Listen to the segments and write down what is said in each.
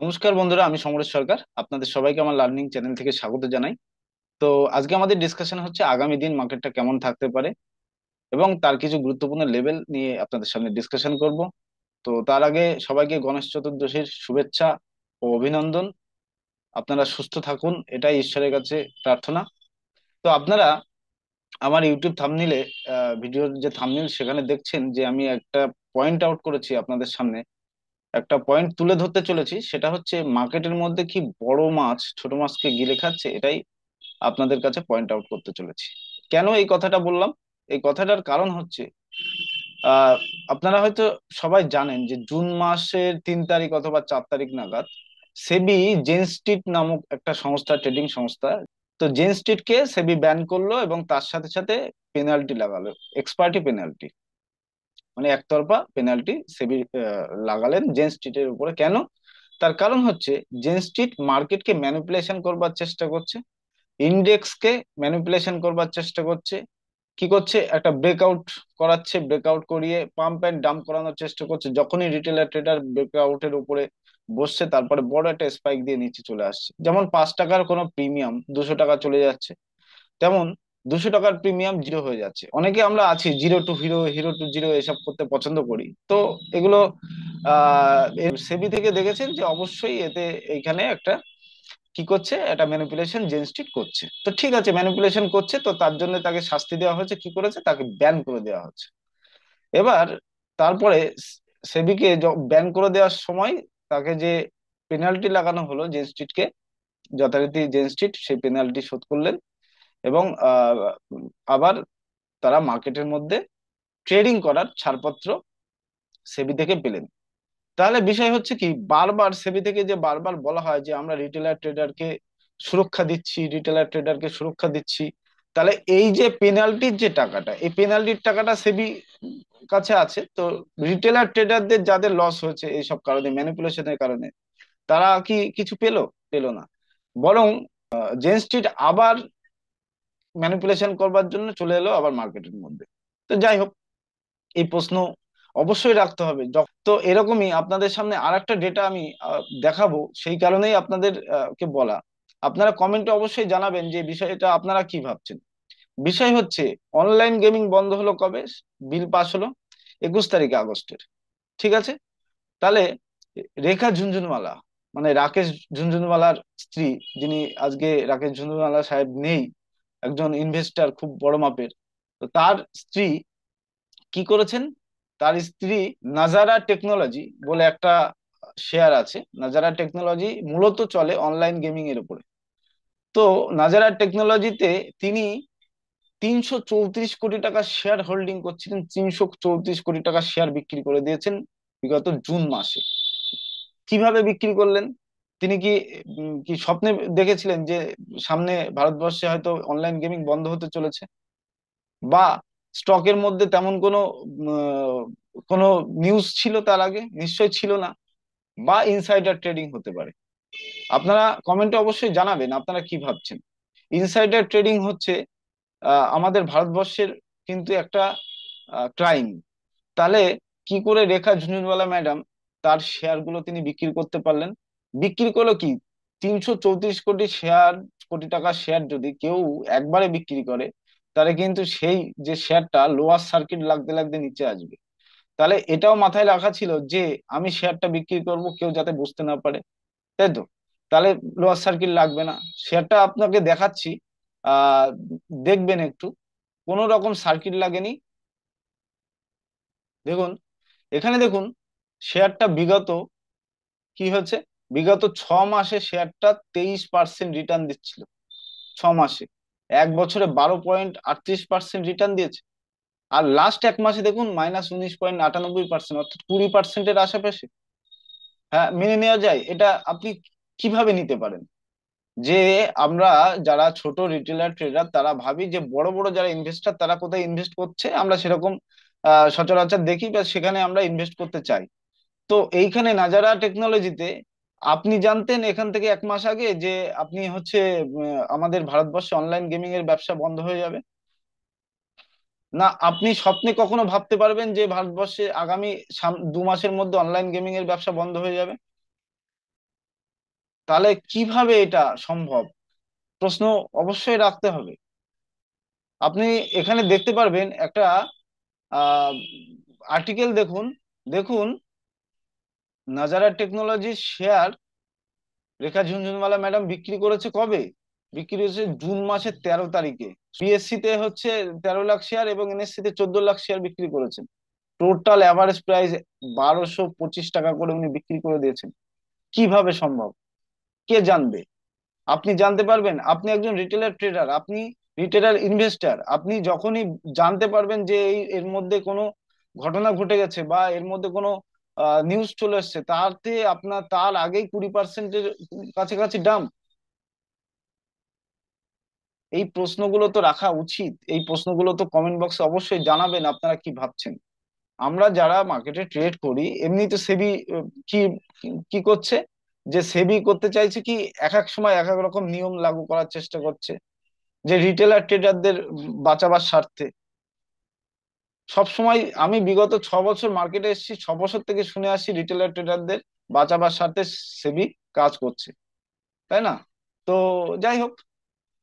নমস্কার বন্ধুরা, আমি সমরেশ সরকার। আপনাদের সবাইকে আমার লার্নিং চ্যানেল থেকে স্বাগত জানাই। তো আজকে আমাদের ডিসকাশন হচ্ছে আগামী দিন মার্কেটটা কেমন থাকতে পারে এবং তার কিছু গুরুত্বপূর্ণ লেভেল নিয়ে আপনাদের সামনে ডিসকাশন করব। তো তার আগে সবাইকে গণেশ চতুর্দশীর শুভেচ্ছা ও অভিনন্দন। আপনারা সুস্থ থাকুন, এটাই ঈশ্বরের কাছে প্রার্থনা। তো আপনারা আমার ইউটিউব থাম্বনেইলে, ভিডিওর যে থাম্বনেইল সেখানে দেখছেন যে আমি একটা পয়েন্ট আউট করেছি আপনাদের সামনে। একটা পয়েন্ট তুলে ধরতে চলেছি, সেটা হচ্ছে মার্কেটের মধ্যে কি বড় মাছ ছোট মাছকে গিলে খাচ্ছে, এটাই আপনাদের কাছে পয়েন্ট আউট করতে চলেছি। কেন এই কথাটা বললাম? এই কথাটার কারণ হচ্ছে, আহ আপনারা হয়তো সবাই জানেন যে জুন মাসের 3 তারিখ অথবা 4 তারিখ নাগাদ সেবি জেন স্ট্রিট নামক একটা সংস্থা, ট্রেডিং সংস্থা, তো জেন স্ট্রিট কে সেবি ব্যান করলো এবং তার সাথে সাথে পেনাল্টি লাগালো, এক্সপার্টি পেনাল্টি, মানে একতরফা পেনাল্টি সেবি লাগালেন জেন স্ট্রিটের উপরে। কেন? তার কারণ হচ্ছে জেন স্ট্রিট মার্কেটকে ম্যানিপুলেশন করবার চেষ্টা করছে, ইন্ডেক্সকে ম্যানিপুলেশন করবার চেষ্টা করছে। কি করছে? একটা ব্রেকআউট করাচ্ছে, ব্রেকআউট করিয়ে পাম্প অ্যান্ড ডাম্প করানোর চেষ্টা করছে। যখনই রিটেলার ট্রেডার ব্রেকআউটের উপরে বসছে, তারপরে বড় একটা স্পাইক দিয়ে নিচে চলে আসছে। যেমন 5 টাকার কোনো প্রিমিয়াম 200 টাকা চলে যাচ্ছে, তেমন 200 টাকার প্রিমিয়াম জিরো হয়ে যাচ্ছে। অনেকে আমরা আছি zero to hero, hero to zero এসব করতে পছন্দ করি। তো এগুলো সেবি থেকে দেখেছেন যে অবশ্যই এতে এইখানে একটা কি করছে, একটা ম্যানিপুলেশন জেনস্টিট করছে। তো ঠিক আছে, ম্যানিপুলেশন করছে, তো তার জন্য তাকে শাস্তি দেওয়া হয়েছে। কি করেছে? তাকে ব্যান করে দেওয়া হচ্ছে। এবার তারপরে সেবিকে ব্যান করে দেওয়ার সময় তাকে যে পেনাল্টি লাগানো হলো জেনস্টিটকে, যথারীতি জেনস্টিট সেই পেনাল্টি শোধ করলেন এবং আবার তারা মার্কেটের মধ্যে ট্রেডিং করার ছাড়পত্র সেবি থেকে পেলেন। তাহলে বিষয় হচ্ছে কি, বারবার সেবি থেকে যে বারবার বলা হয় যে আমরা রিটেলার ট্রেডারকে সুরক্ষা দিচ্ছি, রিটেলার ট্রেডারকে সুরক্ষা দিচ্ছি, তাহলে এই যে পেনাল্টির যে টাকাটা, এই পেনাল্টির টাকাটা সেবি কাছে আছে। তো রিটেলার ট্রেডারদের যাদের লস হয়েছে এইসব কারণে, ম্যানিপুলেশনের কারণে, তারা কি কিছু পেলো? পেলো না। বরং জেন স্ট্রিট আবার ম্যানিপুলেশন করবার জন্য চলে এলো আবার মার্কেটের মধ্যে। তো যাই হোক, এই প্রশ্ন অবশ্যই রাখতে হবে। তো এরকমই আপনাদের সামনে আর একটা ডেটা আমি দেখাবো, সেই কারণেই আপনাদের কে বলা। আপনারা কমেন্টে অবশ্যই জানাবেন যে বিষয়টা আপনারা কি ভাবছেন। বিষয় হচ্ছে, অনলাইন গেমিং বন্ধ হলো কবে? বিল পাস হলো 21 তারিখে আগস্টের। ঠিক আছে? তাহলে রেখা ঝুনঝুনওয়ালা, মানে রাকেশ ঝুনঝুনওয়ালার স্ত্রী, যিনি, আজকে রাকেশ ঝুনঝুনওয়ালা সাহেব নেই, একজন ইনভেস্টর খুব বড় মাপের। তো তার স্ত্রী কি করেছেন? তার স্ত্রী নাজারা টেকনোলজি বলে একটা শেয়ার আছে। নাজারা টেকনোলজি মূলত চলে অনলাইন গেমিং এর উপরে। তো নাজারা টেকনোলজিতে তিনি 334 কোটি টাকা শেয়ার হোল্ডিং করছিলেন, 334 কোটি টাকা শেয়ার বিক্রি করে দিয়েছেন বিগত জুন মাসে। কিভাবে বিক্রি করলেন? তিনি কি কি স্বপ্নে দেখেছিলেন যে সামনে ভারতবর্ষে হয়তো অনলাইন গেমিং বন্ধ হতে চলেছে? বা স্টকের মধ্যে তেমন কোনো নিউজ ছিল তার আগে? নিশ্চয়ই ছিল না। বা ইনসাইডার ট্রেডিং হতে পারে। আপনারা কমেন্টে অবশ্যই জানাবেন আপনারা কি ভাবছেন। ইনসাইডার ট্রেডিং হচ্ছে আমাদের ভারতবর্ষের কিন্তু একটা ক্রাইম। তাহলে কি করে রেখা ঝুনঝুনওয়ালা ম্যাডাম তার শেয়ার গুলো তিনি বিক্রি করতে পারলেন? বিক্রি করলো কি? 334 কোটি টাকা শেয়ার যদি কেউ একবারে বিক্রি করে, তাহলে কিন্তু সেই যে শেয়ারটা লোয়ার সার্কিট লাগতে লাগতে নিচে আসবে। তাহলে এটাও মাথায় রাখা ছিল যে আমি শেয়ারটা বিক্রি করব, কেউ যাতে বুঝতে না পারে, তাই তো? তাহলে লোয়ার সার্কিট লাগবে না। শেয়ারটা আপনাকে দেখাচ্ছি, আহ দেখবেন একটু, কোনো রকম সার্কিট লাগেনি। দেখুন, এখানে দেখুন, শেয়ারটা বিগত কি হয়েছে, বিগত 6 মাসে শেয়ারটা 23% রিটার্ন দিচ্ছিল। 6 মাসে, 1 বছরে 12.38% রিটার্ন দিয়েছে। আর লাস্ট 1 মাসে দেখুন -19.98%, অর্থাৎ 20%-এর আশেপাশে। হ্যাঁ, মেনে নেওয়া যায় এটা? আপনি কিভাবে নিতে পারেন যে আমরা যারা ছোট রিটেলার ট্রেডার তারা ভাবি যে বড় বড় যারা ইনভেস্টর তারা কোথায় ইনভেস্ট করছে, আমরা সেরকম সচরাচর দেখি বা সেখানে আমরা ইনভেস্ট করতে চাই। তো এইখানে নাজারা টেকনোলজিতে আপনি জানতেন এখান থেকে 1 মাস আগে যে আপনি হচ্ছে আমাদের ভারতবর্ষে অনলাইন গেমিং এর ব্যবসা বন্ধ হয়ে যাবে? না, আপনি স্বপ্নে কখনো ভাবতে পারবেন যে ভারতবর্ষে আগামী 2 মাসের মধ্যে অনলাইন গেমিং এর ব্যবসা বন্ধ হয়ে যাবে? তাহলে কিভাবে এটা সম্ভব? প্রশ্ন অবশ্যই রাখতে হবে। আপনি এখানে দেখতে পারবেন একটা আহ আর্টিকেল, দেখুন দেখুন, নাজারা টেকনোলজির শেয়ার রেখা ঝুনঝুনওয়ালা ম্যাডাম বিক্রি করেছে কবে? বিক্রি হয়েছে জুন মাসের 13 তারিখে। বিএসসি তে হচ্ছে 13 লাখ শেয়ার এবং এনএসসি তে 14 লাখ শেয়ার বিক্রি করেছেন। টোটাল এভারেজ প্রাইস 1225 টাকা করে উনি বিক্রি করে দিয়েছেন। কিভাবে সম্ভব? কে জানবে? আপনি জানতে পারবেন? আপনি একজন রিটেলার ট্রেডার, আপনি রিটেলার ইনভেস্টর। আপনি যখনই জানতে পারবেন যে এর মধ্যে কোনো ঘটনা ঘটে গেছে বা এর মধ্যে কোনো নিউজ চলে এসছে, তাতে আপনার তার আগেই 20%-এর কাছাকাছি দাম। এই প্রশ্নগুলো তো রাখা উচিত। এই প্রশ্নগুলো তো কমেন্ট বক্সে অবশ্যই জানাবেন আপনারা কি ভাবছেন। আমরা যারা মার্কেটে ট্রেড করি, এমনি তো সেবি কি কি করছে, যে সেবি করতে চাইছে কি, এক এক সময় এক এক রকম নিয়ম লাগু করার চেষ্টা করছে, যে রিটেলার ট্রেডারদের বাঁচাবার স্বার্থে। সব সময় আমি বিগত 6 বছর মার্কেটে এসেছি, 6 বছর থেকে শুনে আসি রিটেলার ট্রেডারদের বাঁচাবার স্বার্থে সেবি কাজ করছে, তাই না? তো যাই হোক,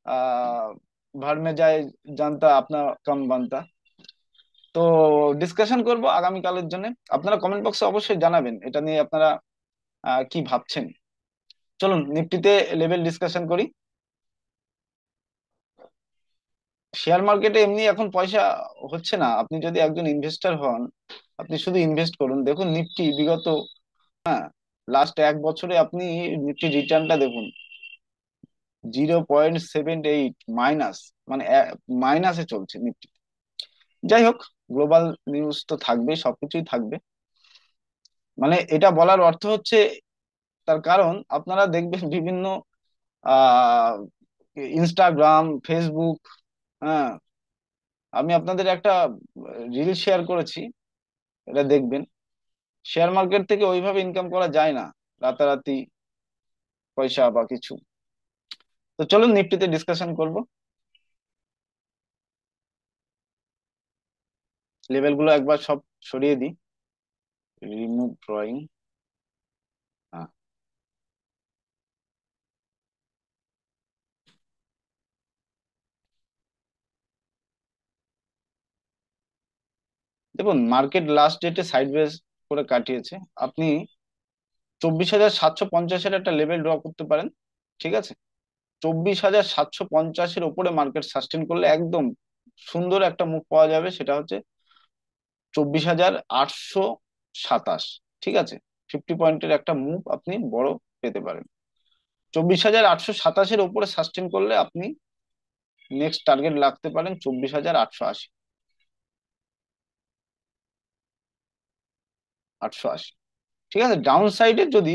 আহ ভার মে যায় জানতা আপনা কাম বানতা। তো ডিসকাশন করব আগামীকালের জন্য। আপনারা কমেন্ট বক্সে অবশ্যই জানাবেন এটা নিয়ে আপনারা কি ভাবছেন। চলুন নিফটিতে লেভেল ডিসকাশন করি। শেয়ার মার্কেটে এমনি এখন পয়সা হচ্ছে না। আপনি যদি একজন ইনভেস্টর হন, আপনি শুধু ইনভেস্ট করুন। দেখুন নিফটি বিগত লাস্ট 1 বছরে আপনি নিফটি রিটার্নটা দেখুন, 0.78 মাইনাস, মানে মাইনাসে চলছে নিফটি। যাই হোক, গ্লোবাল নিউজ তো থাকবেই, সবকিছুই থাকবে। মানে এটা বলার অর্থ হচ্ছে, তার কারণ আপনারা দেখবেন বিভিন্ন আহ ইনস্টাগ্রাম, ফেসবুক, হ্যাঁ, আমি আপনাদের একটা রিল শেয়ার করেছি, এটা দেখবেন। শেয়ার মার্কেট থেকে ওইভাবে ইনকাম করা যায় না রাতারাতি, পয়সা বা কিছু। তো চলুন নিফটিতে ডিসকাশন করব। লেভেল গুলো একবার সব সরিয়ে দিই। Remove drawing. দেখুন মার্কেট লাস্ট ডেটে সাইডওয়েজ করে কাটিয়েছে। আপনি 24,750-এর একটা লেভেল ড্র করতে পারেন, ঠিক আছে? 24,750-এর ওপরে মার্কেট সাস্টেন করলে একদম সুন্দর একটা মুভ পাওয়া যাবে, সেটা হচ্ছে 24,827, ঠিক আছে? 50 পয়েন্টের একটা মুভ আপনি বড় পেতে পারেন। 24,827-এর ওপরে সাস্টেন করলে আপনি নেক্সট টার্গেট রাখতে পারেন 24,880। 880, ঠিক আছে? ডাউন সাইডে যদি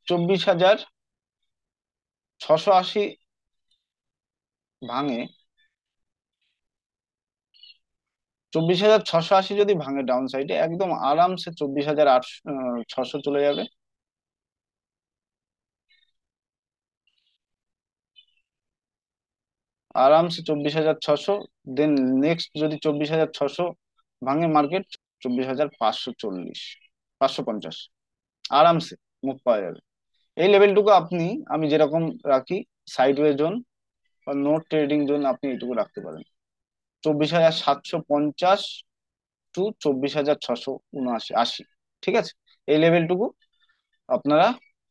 24,680 ভাঙে, 24,680 যদি ভাঙে ডাউন সাইডে, একদম আরামসে 24,600 চলে যাবে। আরামসে 24,600। দেন নেক্সট যদি 24,600 ভাঙে মার্কেট, 24,540, 550 আরামসে মুভ পাওয়া যাবে। এই লেভেলটুকু আপনি, আমি যেরকম রাখি সাইডওয়ে জোন বা নো ট্রেডিং জোন, আপনি এইটুকু রাখতে পারেন। 24,750 টু 24,679, 80, ঠিক আছে? এই লেভেলটুকু আপনারা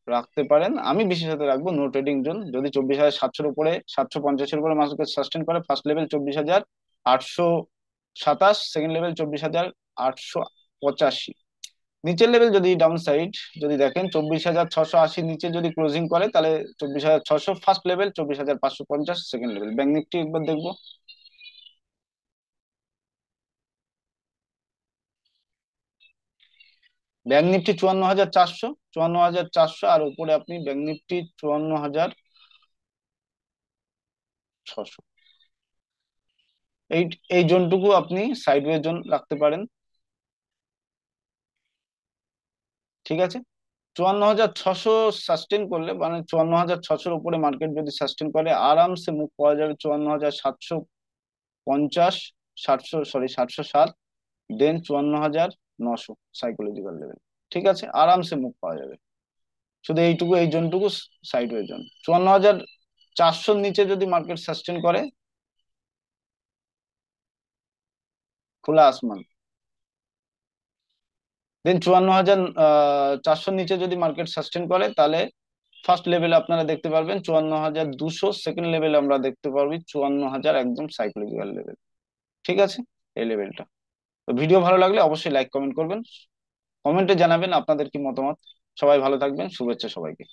রাখতে পারেন। আমি বিশেষত রাখবো নো ট্রেডিং জোন। যদি 24,700-এর উপরে, 750-এর উপরে মার্কেট সাস্টেন করে, ফার্স্ট লেভেল 24,827, সেকেন্ড লেভেল 24,885। নিচের লেভেল যদি ডাউন সাইড যদি দেখেন 24,680 নিচে যদি ক্লোজিং করে, তাহলে 24,600 first level, 24,550 second level. Bank Nifty একবার দেখবো। ব্যাংক নিফটি 54,400, 54,400, আর উপরে আপনি ব্যাংক নিফটি 54,600। এই এই জোনটুকু আপনি সাইডওয়ে জোন রাখতে পারেন, ঠিক আছে? 54,600 সাস্টেন করলে, মানে 54,600-র উপরে মার্কেট যদি সাস্টেন করে, আরামসে মুভ পাওয়া যাবে 54,750, 707, দেন 54,900 সাইকোলজিক্যাল লেভেল, ঠিক আছে? আরামসে মুভ পাওয়া যাবে। শুধু এইটুকু, এই জোনটুকু সাইডওয়ে জোন। 54,400 নিচে যদি মার্কেট সাস্টেন করে, খোলা আসমান। দেন 54,400 নিচে যদি মার্কেট সাস্টেন করে, তাহলে ফার্স্ট লেভেলে আপনারা দেখতে পারবেন 54,200, সেকেন্ড লেভেলে আমরা দেখতে পারবো 54,000, একদম সাইকোলজিক্যাল লেভেল। ঠিক আছে, এই লেভেলটা। তো ভিডিও ভালো লাগলে অবশ্যই লাইক কমেন্ট করবেন, কমেন্টে জানাবেন আপনাদের কি মতামত। সবাই ভালো থাকবেন, শুভেচ্ছা সবাইকে।